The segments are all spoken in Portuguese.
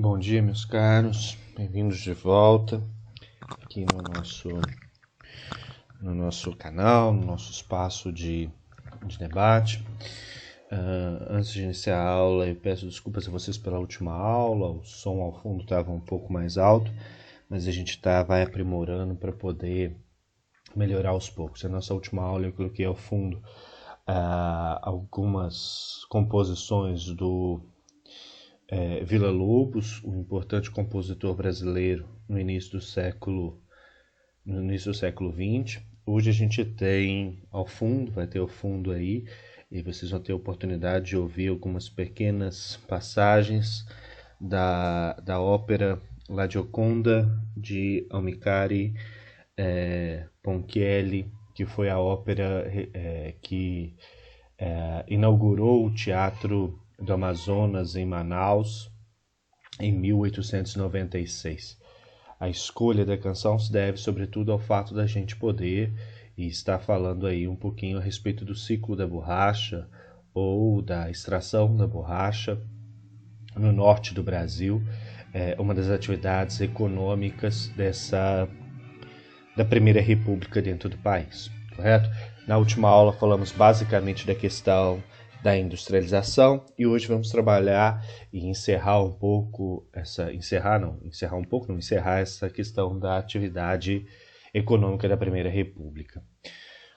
Bom dia, meus caros, bem-vindos de volta aqui no nosso canal, no nosso espaço de debate. Antes de iniciar a aula, eu peço desculpas a vocês pela última aula, o som ao fundo estava um pouco mais alto, mas a gente vai aprimorando para poder melhorar aos poucos. Na nossa última aula eu coloquei ao fundo algumas composições do Villa-Lobos, um importante compositor brasileiro no início do século XX. Hoje a gente tem ao fundo, vai ter ao fundo aí, e vocês vão ter a oportunidade de ouvir algumas pequenas passagens da ópera La Gioconda de Amilcare Ponchielli, que foi a ópera que inaugurou o Teatro do Amazonas em Manaus em 1896. A escolha da canção se deve sobretudo ao fato da gente poder e estar falando aí um pouquinho a respeito do ciclo da borracha ou da extração da borracha no norte do Brasil, uma das atividades econômicas da Primeira República dentro do país, correto? Na última aula falamos basicamente da questão da industrialização e hoje vamos trabalhar e encerrar essa questão da atividade econômica da Primeira República.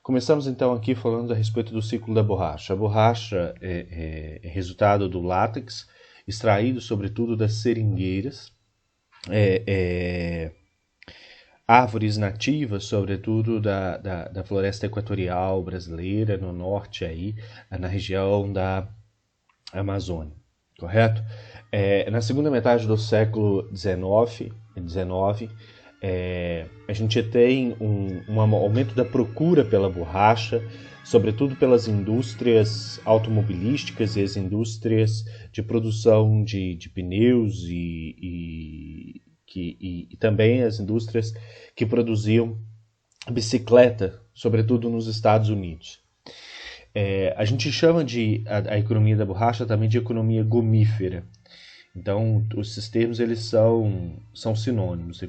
Começamos então aqui falando a respeito do ciclo da borracha. A borracha é resultado do látex, extraído sobretudo das seringueiras, árvores nativas, sobretudo da floresta equatorial brasileira, no norte, aí, na região da Amazônia, correto? Na segunda metade do século XIX, a gente tem um aumento da procura pela borracha, sobretudo pelas indústrias automobilísticas e as indústrias de produção de pneus e também as indústrias que produziam bicicleta, sobretudo nos Estados Unidos. A gente chama a economia da borracha também de economia gomífera. Então, esses termos eles são sinônimos.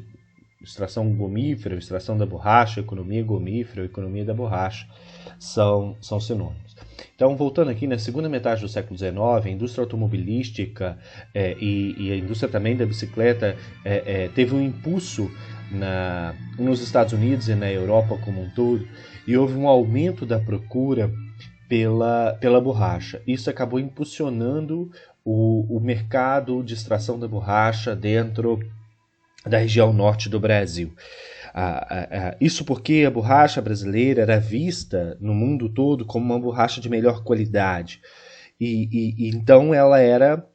Extração gomífera, extração da borracha, economia gomífera, economia da borracha são sinônimos. Então, voltando aqui, na segunda metade do século XIX, a indústria automobilística e a indústria também da bicicleta teve um impulso nos Estados Unidos e na Europa como um todo, e houve um aumento da procura pela borracha. Isso acabou impulsionando o mercado de extração da borracha dentro da região norte do Brasil. Isso porque a borracha brasileira era vista no mundo todo como uma borracha de melhor qualidade. E então ela era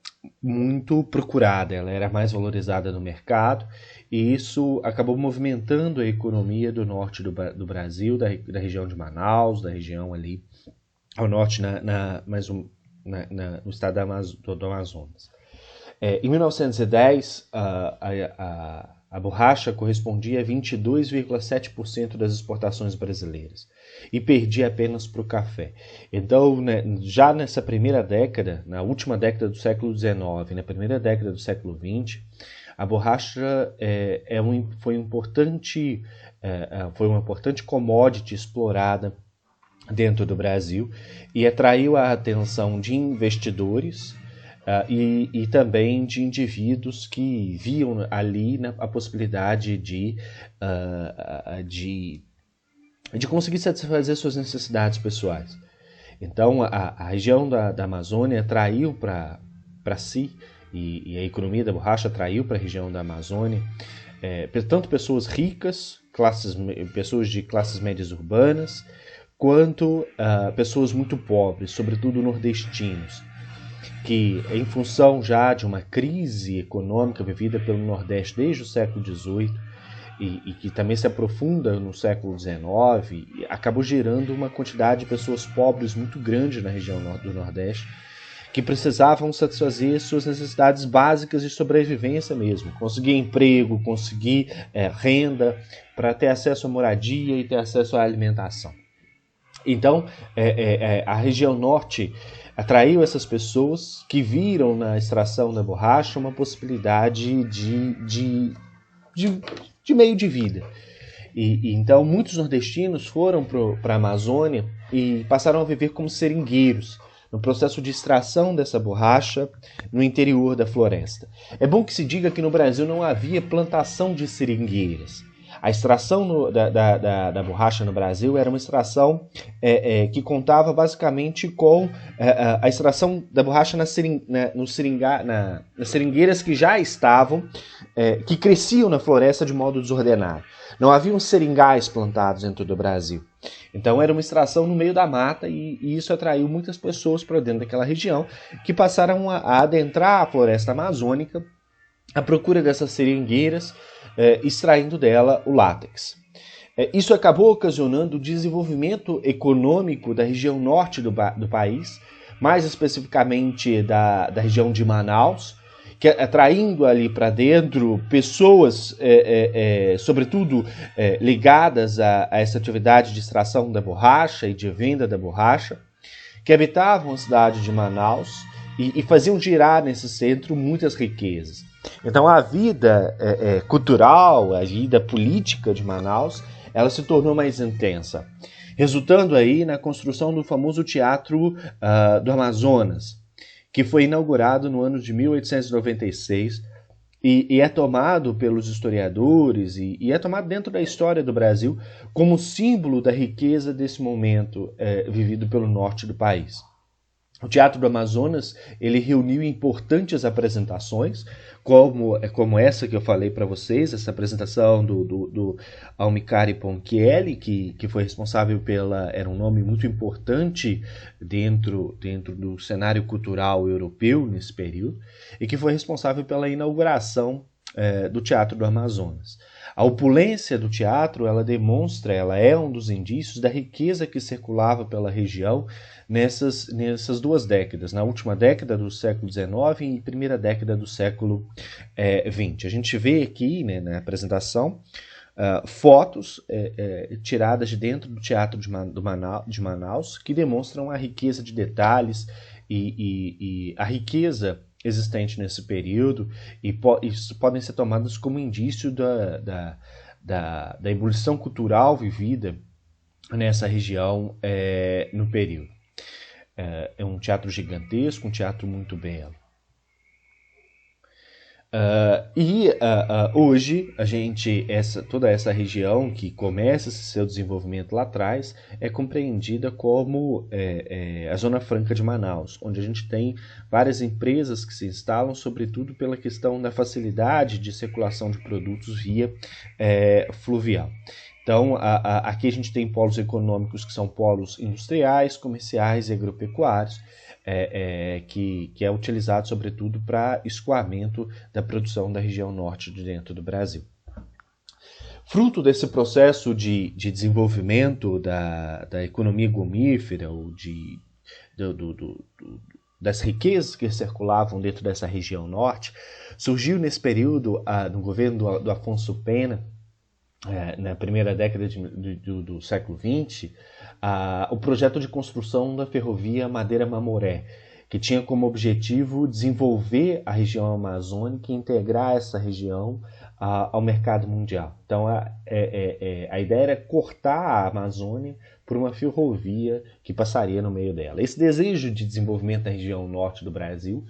muito procurada, ela era mais valorizada no mercado, e isso acabou movimentando a economia do norte do Brasil, da região de Manaus, da região ali ao norte, no estado do Amazonas. Em 1910, a borracha correspondia a 22,7% das exportações brasileiras e perdia apenas para o café. Então, já nessa primeira década, na última década do século XIX, na primeira década do século XX, a borracha foi uma importante commodity explorada dentro do Brasil e atraiu a atenção de investidores e também de indivíduos que viam ali a possibilidade de conseguir satisfazer suas necessidades pessoais. Então, a região da Amazônia atraiu para si, e a economia da borracha atraiu para a região da Amazônia, tanto pessoas ricas, pessoas de classes médias urbanas, quanto pessoas muito pobres, sobretudo nordestinos, que, em função já de uma crise econômica vivida pelo Nordeste desde o século XVIII e que também se aprofunda no século XIX, acabou gerando uma quantidade de pessoas pobres muito grande na região do Nordeste, que precisavam satisfazer suas necessidades básicas de sobrevivência mesmo, conseguir emprego, conseguir renda, para ter acesso à moradia e ter acesso à alimentação. Então, a região norte atraiu essas pessoas que viram na extração da borracha uma possibilidade de meio de vida. Então muitos nordestinos foram para a Amazônia e passaram a viver como seringueiros, no processo de extração dessa borracha no interior da floresta. É bom que se diga que no Brasil não havia plantação de seringueiras. A extração da borracha no Brasil era uma extração que contava basicamente com a extração da borracha nas seringueiras que já estavam, que cresciam na floresta de modo desordenado. Não haviam seringais plantados dentro do Brasil. Então era uma extração no meio da mata e isso atraiu muitas pessoas para dentro daquela região que passaram a adentrar a floresta amazônica à procura dessas seringueiras, extraindo dela o látex. Isso acabou ocasionando o desenvolvimento econômico da região norte do país, mais especificamente da região de Manaus, que atraindo ali para dentro pessoas, sobretudo ligadas a essa atividade de extração da borracha e de venda da borracha, que habitavam a cidade de Manaus e faziam girar nesse centro muitas riquezas. Então a vida cultural, a vida política de Manaus, ela se tornou mais intensa, resultando aí na construção do famoso Teatro do Amazonas, que foi inaugurado no ano de 1896 e é tomado pelos historiadores e é tomado dentro da história do Brasil como símbolo da riqueza desse momento vivido pelo norte do país. O Teatro do Amazonas, ele reuniu importantes apresentações, como essa que eu falei para vocês, essa apresentação do Almicari Ponchielli, que foi responsável era um nome muito importante dentro do cenário cultural europeu nesse período, e que foi responsável pela inauguração do Teatro do Amazonas. A opulência do teatro, ela é um dos indícios da riqueza que circulava pela região nessas duas décadas, na última década do século XIX e primeira década do século XX. A gente vê aqui, né, na apresentação, fotos tiradas de dentro do Teatro de Manaus, que demonstram a riqueza de detalhes e a riqueza existente nesse período, e isso podem ser tomadas como indício da ebulição cultural vivida nessa região no período. É um teatro gigantesco, um teatro muito belo. Hoje, toda essa região que começa seu desenvolvimento lá atrás é compreendida como a Zona Franca de Manaus, onde a gente tem várias empresas que se instalam, sobretudo pela questão da facilidade de circulação de produtos via fluvial. Então, aqui a gente tem polos econômicos que são polos industriais, comerciais e agropecuários, que é utilizado sobretudo para escoamento da produção da região norte de dentro do Brasil. Fruto desse processo de desenvolvimento da economia gomífera, ou das riquezas que circulavam dentro dessa região norte, surgiu nesse período, no governo do Afonso Pena, na primeira década do século XX, o projeto de construção da ferrovia Madeira-Mamoré, que tinha como objetivo desenvolver a região amazônica e integrar essa região ao mercado mundial. Então, a ideia era cortar a Amazônia por uma ferrovia que passaria no meio dela. Esse desejo de desenvolvimento da região norte do Brasil,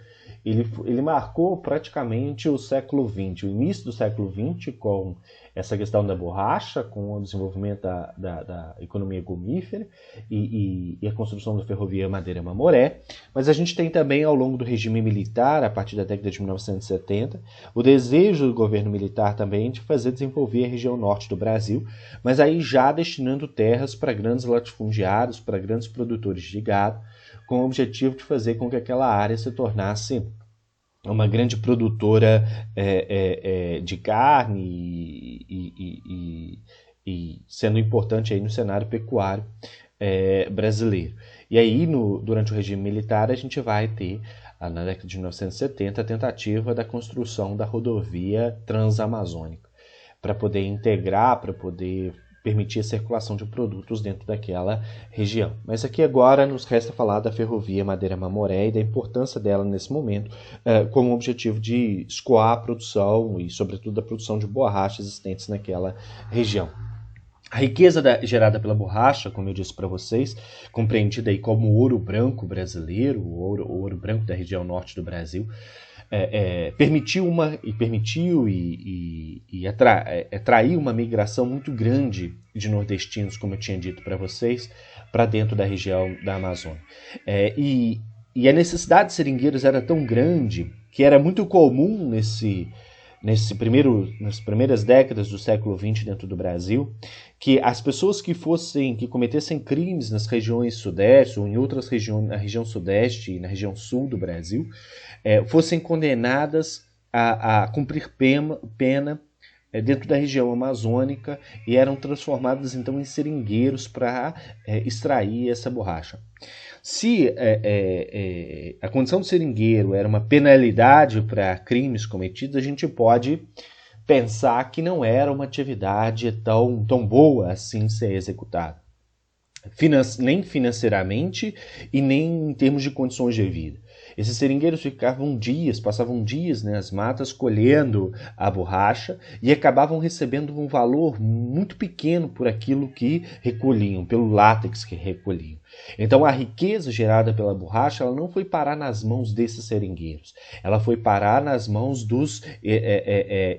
ele marcou praticamente o século XX, o início do século XX, com essa questão da borracha, com o desenvolvimento da economia gomífera e a construção da ferrovia Madeira-Mamoré. Mas a gente tem também, ao longo do regime militar, a partir da década de 1970, o desejo do governo militar também de fazer desenvolver a região norte do Brasil, mas aí já destinando terras para grandes latifundiários, para grandes produtores de gado, com o objetivo de fazer com que aquela área se tornasse uma grande produtora de carne e sendo importante aí no cenário pecuário brasileiro. E aí, durante o regime militar, a gente vai ter, na década de 1970, a tentativa da construção da rodovia transamazônica, para poder integrar, para poder permitir a circulação de produtos dentro daquela região. Mas aqui agora nos resta falar da ferrovia Madeira-Mamoré e da importância dela nesse momento, com o objetivo de escoar a produção e, sobretudo, a produção de borracha existentes naquela região. A riqueza gerada pela borracha, como eu disse para vocês, compreendida aí como ouro branco brasileiro, o ouro branco da região norte do Brasil, permitiu e atraiu uma migração muito grande de nordestinos, como eu tinha dito para vocês, para dentro da região da Amazônia. E a necessidade de seringueiros era tão grande que era muito comum nas primeiras décadas do século XX dentro do Brasil, que as pessoas que cometessem crimes nas regiões sudeste ou em outras regiões, na região sudeste e na região sul do Brasil, fossem condenadas a cumprir pena dentro da região amazônica e eram transformadas então em seringueiros para extrair essa borracha. Se a condição de seringueiro era uma penalidade para crimes cometidos, a gente pode pensar que não era uma atividade tão boa assim ser executada, nem financeiramente e nem em termos de condições de vida. Esses seringueiros passavam dias nas matas colhendo a borracha e acabavam recebendo um valor muito pequeno por aquilo que recolhiam, pelo látex que recolhiam. Então a riqueza gerada pela borracha ela não foi parar nas mãos desses seringueiros, ela foi parar nas mãos dos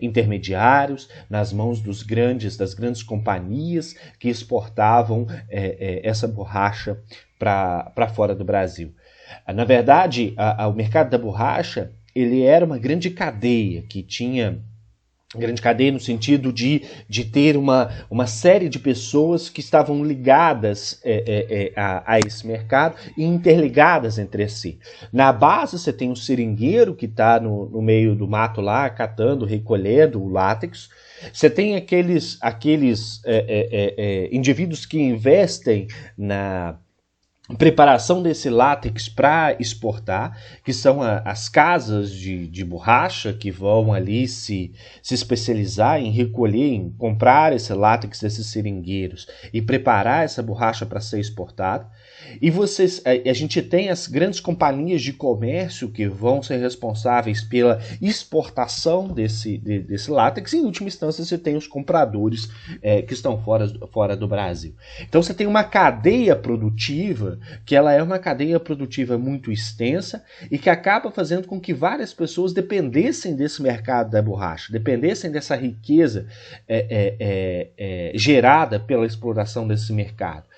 intermediários, nas mãos das grandes companhias que exportavam essa borracha para fora do Brasil. Na verdade, o mercado da borracha ele era uma grande cadeia que tinha grande cadeia no sentido de ter uma série de pessoas que estavam ligadas a esse mercado e interligadas entre si. Na base você tem um seringueiro que está no meio do mato lá, catando, recolhendo o látex. Você tem aqueles indivíduos que investem na preparação desse látex para exportar, que são as casas de borracha que vão ali se especializar em recolher, em comprar esse látex desses seringueiros e preparar essa borracha para ser exportada. E a gente tem as grandes companhias de comércio que vão ser responsáveis pela exportação desse látex, e em última instância você tem os compradores que estão fora do Brasil. Então você tem uma cadeia produtiva que ela é uma cadeia produtiva muito extensa e que acaba fazendo com que várias pessoas dependessem desse mercado da borracha, dependessem dessa riqueza gerada pela exploração desse mercado.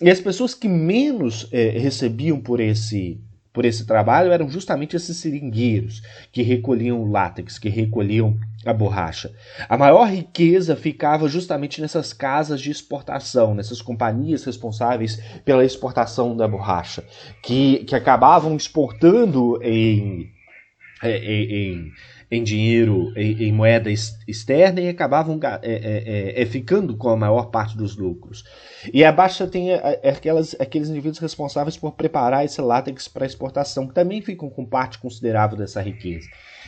E as pessoas que menos recebiam por esse trabalho eram justamente esses seringueiros que recolhiam o látex, que recolhiam a borracha. A maior riqueza ficava justamente nessas casas de exportação, nessas companhias responsáveis pela exportação da borracha, que acabavam exportando em dinheiro, em moeda externa, e acabavam ficando com a maior parte dos lucros. E abaixo tem aqueles indivíduos responsáveis por preparar esse látex para exportação, que também ficam com parte considerável dessa riqueza.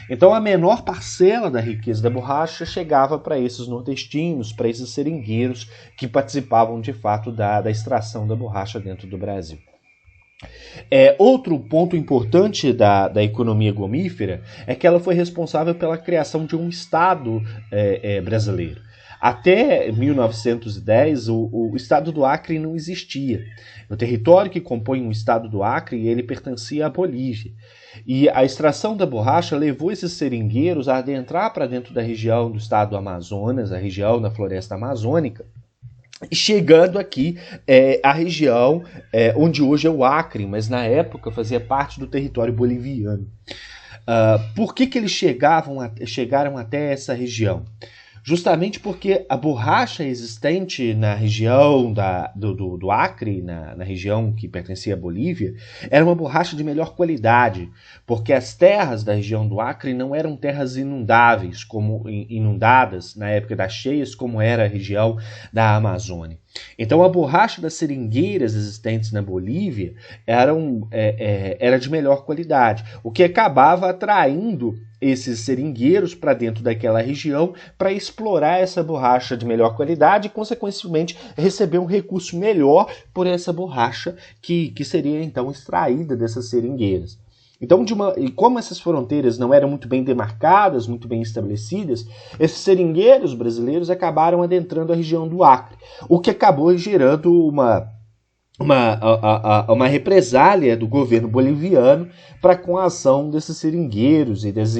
Então a menor parcela da riqueza da borracha chegava para esses nordestinos, para esses seringueiros que participavam de fato da extração da borracha dentro do Brasil. Outro ponto importante da economia gomífera é que ela foi responsável pela criação de um Estado brasileiro. Até 1910, o Estado do Acre não existia. O território que compõe o Estado do Acre ele pertencia à Bolívia. E a extração da borracha levou esses seringueiros a adentrar para dentro da região do Estado do Amazonas, a região da floresta amazônica, chegando aqui a região onde hoje é o Acre, mas na época fazia parte do território boliviano. Por que eles chegaram até essa região? Justamente porque a borracha existente na região do Acre, na região que pertencia à Bolívia, era uma borracha de melhor qualidade, porque as terras da região do Acre não eram terras inundadas na época das cheias, como era a região da Amazônia. Então a borracha das seringueiras existentes na Bolívia era de melhor qualidade, o que acabava atraindo esses seringueiros para dentro daquela região para explorar essa borracha de melhor qualidade e, consequentemente, receber um recurso melhor por essa borracha que seria, então, extraída dessas seringueiras. Então, e como essas fronteiras não eram muito bem demarcadas, muito bem estabelecidas, esses seringueiros brasileiros acabaram adentrando a região do Acre, o que acabou gerando uma represália do governo boliviano para com a ação desses seringueiros e das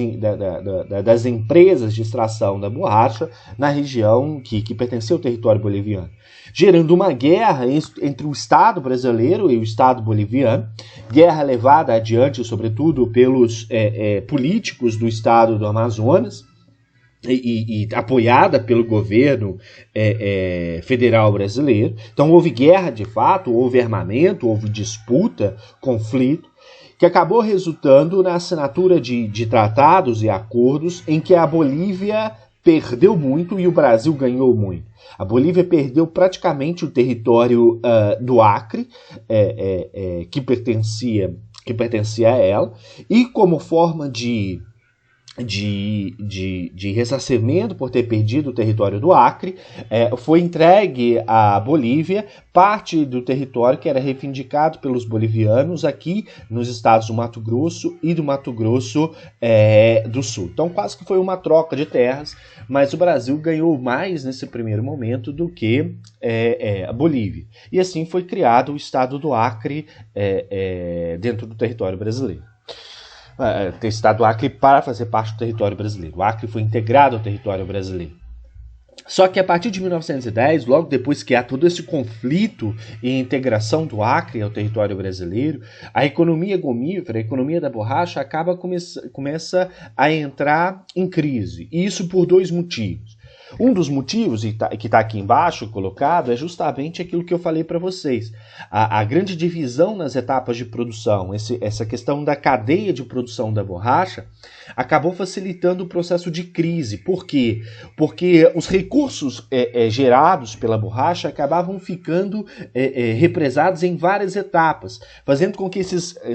empresas de extração da borracha na região que pertencia ao território boliviano, gerando uma guerra entre o Estado brasileiro e o Estado boliviano, guerra levada adiante, sobretudo, pelos políticos do Estado do Amazonas, e apoiada pelo governo federal brasileiro. Então houve guerra de fato, houve armamento, houve disputa, conflito, que acabou resultando na assinatura de tratados e acordos em que a Bolívia perdeu muito e o Brasil ganhou muito. A Bolívia perdeu praticamente o território do Acre, que pertencia a ela, e como forma de ressarcimento por ter perdido o território do Acre, foi entregue à Bolívia parte do território que era reivindicado pelos bolivianos aqui nos estados do Mato Grosso e do Mato Grosso do Sul. Então quase que foi uma troca de terras, mas o Brasil ganhou mais nesse primeiro momento do que a Bolívia. E assim foi criado o estado do Acre dentro do território brasileiro. Ter estado do Acre para fazer parte do território brasileiro. O Acre foi integrado ao território brasileiro. Só que a partir de 1910, logo depois que há todo esse conflito e integração do Acre ao território brasileiro, a economia gomífera, a economia da borracha, começa a entrar em crise. E isso por dois motivos. Um dos motivos, que está aqui embaixo colocado, é justamente aquilo que eu falei para vocês. A grande divisão nas etapas de produção, essa questão da cadeia de produção da borracha, acabou facilitando o processo de crise. Por quê? Porque os recursos gerados pela borracha acabavam ficando represados em várias etapas, fazendo com que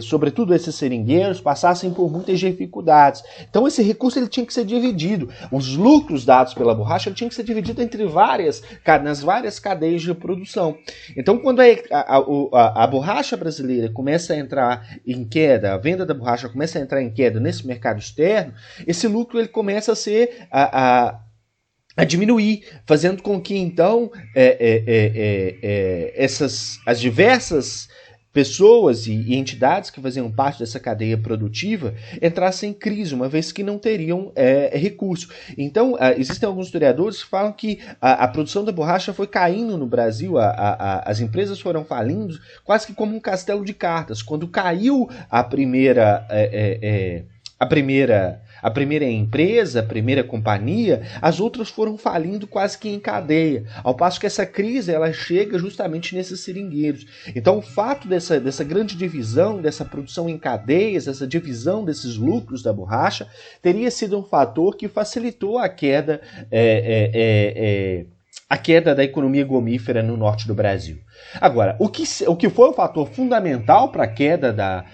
sobretudo esses seringueiros, passassem por muitas dificuldades. Então esse recurso ele tinha que ser dividido. Os lucros dados pela borracha tinham que ser divididos nas várias cadeias de produção. Então quando a borracha brasileira começa a entrar em queda, a venda da borracha começa a entrar em queda nesse mercado externo, esse lucro ele começa a diminuir, fazendo com que então as diversas pessoas e entidades que faziam parte dessa cadeia produtiva entrassem em crise, uma vez que não teriam recurso. Então, existem alguns historiadores que falam que a produção da borracha foi caindo no Brasil, as empresas foram falindo quase que como um castelo de cartas. Quando caiu a primeira empresa, a primeira companhia, as outras foram falindo quase que em cadeia, ao passo que essa crise ela chega justamente nesses seringueiros. Então o fato dessa grande divisão, dessa produção em cadeias, essa divisão desses lucros da borracha, teria sido um fator que facilitou a queda da economia gomífera no norte do Brasil. Agora, o que foi o fator fundamental para a queda da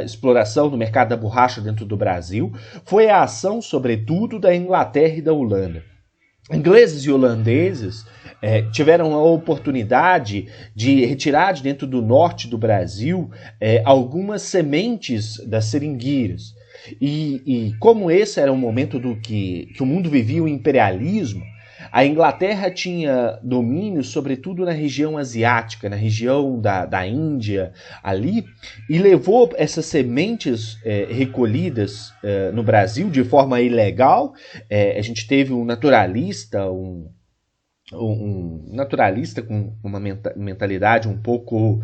exploração do mercado da borracha dentro do Brasil foi a ação, sobretudo, da Inglaterra e da Holanda. Ingleses e holandeses tiveram a oportunidade de retirar de dentro do norte do Brasil algumas sementes das seringueiras. E como esse era um momento que o mundo vivia o imperialismo, a Inglaterra tinha domínio, sobretudo na região asiática, na região da Índia, ali, e levou essas sementes recolhidas no Brasil de forma ilegal. A gente teve um naturalista, um naturalista com uma mentalidade um pouco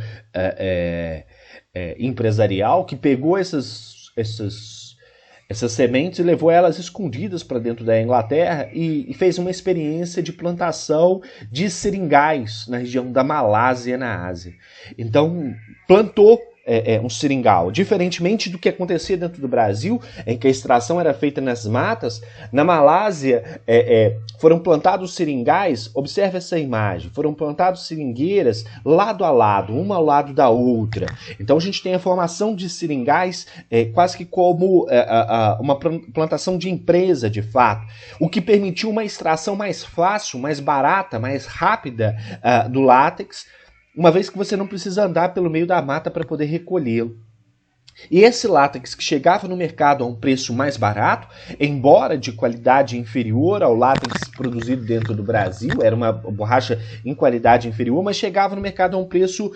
empresarial, que pegou essas sementes e levou elas escondidas para dentro da Inglaterra e fez uma experiência de plantação de seringais na região da Malásia, na Ásia. Então, plantou um seringal. Diferentemente do que acontecia dentro do Brasil, em que a extração era feita nas matas, na Malásia foram plantados seringais, observe essa imagem, foram plantados seringueiras lado a lado, uma ao lado da outra. Então a gente tem a formação de seringais quase que como uma plantação de empresa, de fato, o que permitiu uma extração mais fácil, mais barata, mais rápida do látex, uma vez que você não precisa andar pelo meio da mata para poder recolhê-lo. E esse látex que chegava no mercado a um preço mais barato, embora de qualidade inferior ao látex produzido dentro do Brasil, era uma borracha em qualidade inferior, mas chegava no mercado a um preço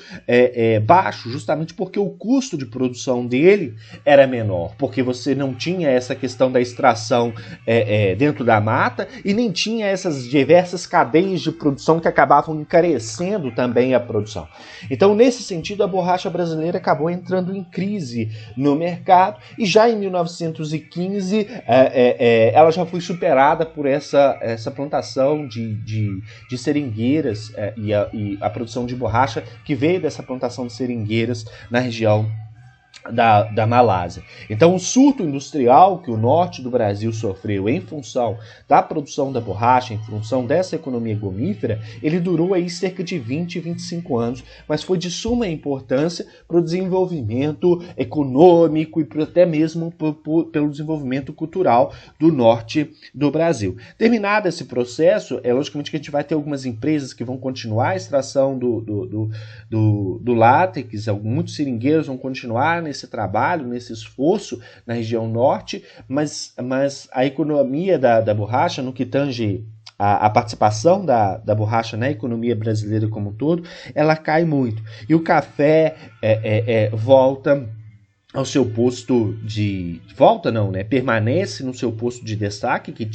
baixo, justamente porque o custo de produção dele era menor, porque você não tinha essa questão da extração dentro da mata e nem tinha essas diversas cadeias de produção que acabavam encarecendo também a produção. Então, nesse sentido, a borracha brasileira acabou entrando em crise no mercado, e já em 1915 ela já foi superada por essa plantação de seringueiras e a produção de borracha que veio dessa plantação de seringueiras na região da Malásia. Então, o surto industrial que o norte do Brasil sofreu em função da produção da borracha, em função dessa economia gomífera, ele durou aí cerca de 20, 25 anos, mas foi de suma importância para o desenvolvimento econômico e até mesmo pelo desenvolvimento cultural do norte do Brasil. Terminado esse processo, logicamente que a gente vai ter algumas empresas que vão continuar a extração do látex, muitos seringueiros vão continuar nesse trabalho, nesse esforço na região norte, mas a economia da borracha, no que tange a participação da borracha na economia brasileira como um todo, ela cai muito. E o café volta ao seu posto permanece no seu posto de destaque que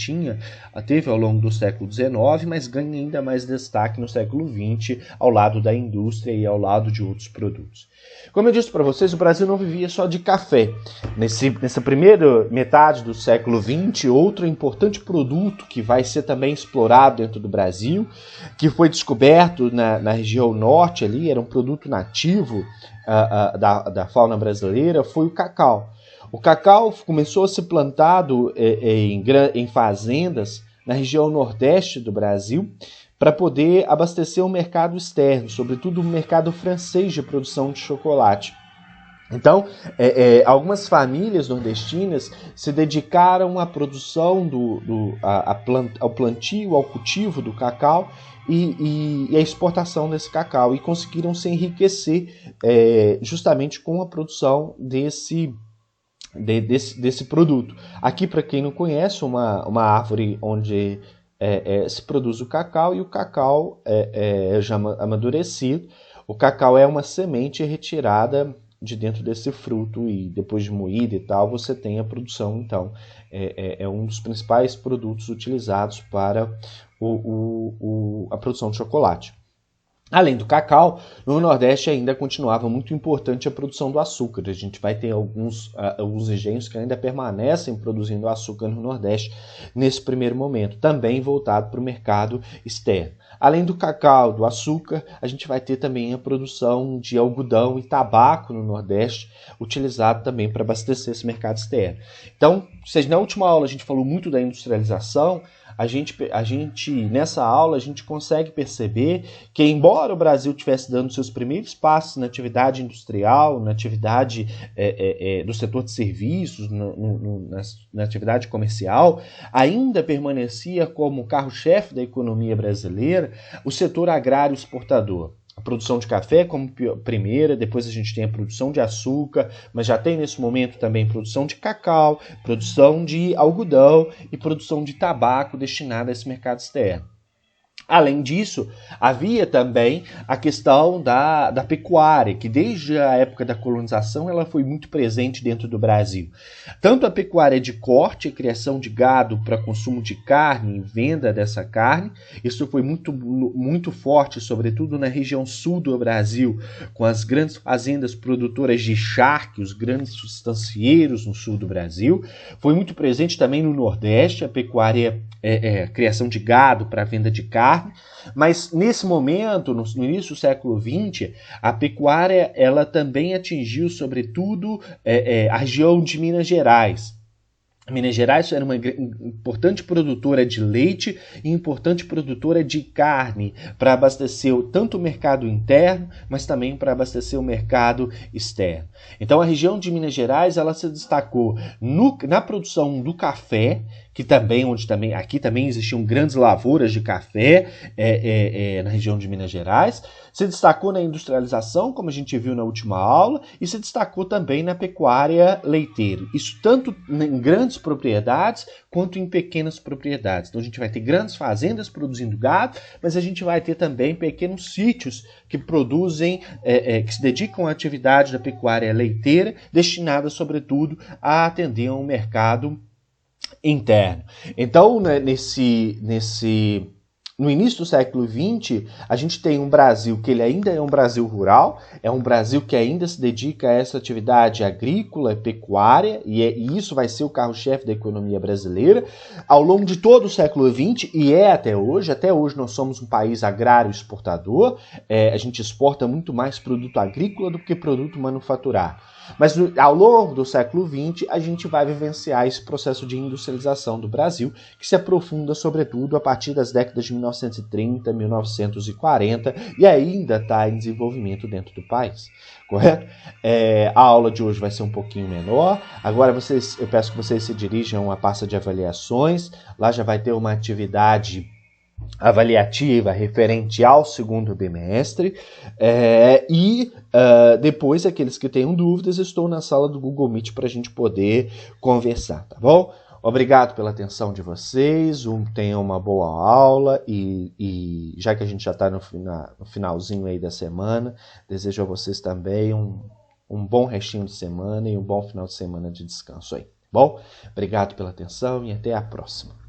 teve ao longo do século XIX, mas ganha ainda mais destaque no século XX, ao lado da indústria e ao lado de outros produtos. Como eu disse para vocês, o Brasil não vivia só de café. Nessa primeira metade do século XX, outro importante produto que vai ser também explorado dentro do Brasil, que foi descoberto na região norte ali, era um produto nativo da fauna brasileira, foi o cacau. O cacau começou a ser plantado em fazendas na região nordeste do Brasil para poder abastecer o mercado externo, sobretudo o mercado francês de produção de chocolate. Então, algumas famílias nordestinas se dedicaram à produção ao plantio, ao cultivo do cacau e à exportação desse cacau, e conseguiram se enriquecer justamente com a produção desse produto. Aqui, para quem não conhece, uma árvore onde se produz o cacau, e o cacau já amadurecido. O cacau é uma semente retirada de dentro desse fruto, e depois de moída e tal, você tem a produção. Então, é um dos principais produtos utilizados para a produção de chocolate. Além do cacau, no Nordeste ainda continuava muito importante a produção do açúcar. A gente vai ter alguns engenhos que ainda permanecem produzindo açúcar no Nordeste nesse primeiro momento, também voltado para o mercado externo. Além do cacau, do açúcar, a gente vai ter também a produção de algodão e tabaco no Nordeste, utilizado também para abastecer esse mercado externo. Então, na última aula a gente falou muito da industrialização. Nessa aula, a gente consegue perceber que, embora o Brasil estivesse dando seus primeiros passos na atividade industrial, na atividade do setor de serviços, na atividade comercial, ainda permanecia como carro-chefe da economia brasileira o setor agrário exportador. A produção de café como primeira, depois a gente tem a produção de açúcar, mas já tem nesse momento também produção de cacau, produção de algodão e produção de tabaco destinada a esse mercado externo. Além disso, havia também a questão da pecuária, que desde a época da colonização ela foi muito presente dentro do Brasil. Tanto a pecuária de corte, a criação de gado para consumo de carne e venda dessa carne, isso foi muito, muito forte, sobretudo na região sul do Brasil, com as grandes fazendas produtoras de charque, os grandes sustancieiros no sul do Brasil. Foi muito presente também no Nordeste, a pecuária, a criação de gado para venda de carne, carne, mas nesse momento, no início do século XX, a pecuária ela também atingiu, sobretudo, a região de Minas Gerais. Minas Gerais era uma importante produtora de leite e importante produtora de carne para abastecer tanto o mercado interno, mas também para abastecer o mercado externo. Então a região de Minas Gerais ela se destacou na produção do café, que também, aqui também existiam grandes lavouras de café na região de Minas Gerais, se destacou na industrialização, como a gente viu na última aula, e se destacou também na pecuária leiteira. Isso tanto em grandes propriedades quanto em pequenas propriedades. Então a gente vai ter grandes fazendas produzindo gado, mas a gente vai ter também pequenos sítios que produzem, que se dedicam à atividade da pecuária leiteira, destinada sobretudo a atender um mercado interno. Então, né, no início do século XX, a gente tem um Brasil que ele ainda é um Brasil rural, é um Brasil que ainda se dedica a essa atividade agrícola e pecuária, e isso vai ser o carro-chefe da economia brasileira ao longo de todo o século XX, e até hoje. Até hoje nós somos um país agrário exportador, a gente exporta muito mais produto agrícola do que produto manufaturado. Mas ao longo do século XX, a gente vai vivenciar esse processo de industrialização do Brasil, que se aprofunda, sobretudo, a partir das décadas de 1930, 1940, e ainda está em desenvolvimento dentro do país, correto? A aula de hoje vai ser um pouquinho menor. Agora eu peço que vocês se dirijam à pasta de avaliações. Lá já vai ter uma atividade avaliativa referente ao segundo bimestre, depois, aqueles que tenham dúvidas, estou na sala do Google Meet para a gente poder conversar, tá bom? Obrigado pela atenção de vocês, tenham uma boa aula e já que a gente já está no finalzinho aí da semana, desejo a vocês também um bom restinho de semana e um bom final de semana de descanso aí, bom? Obrigado pela atenção e até a próxima.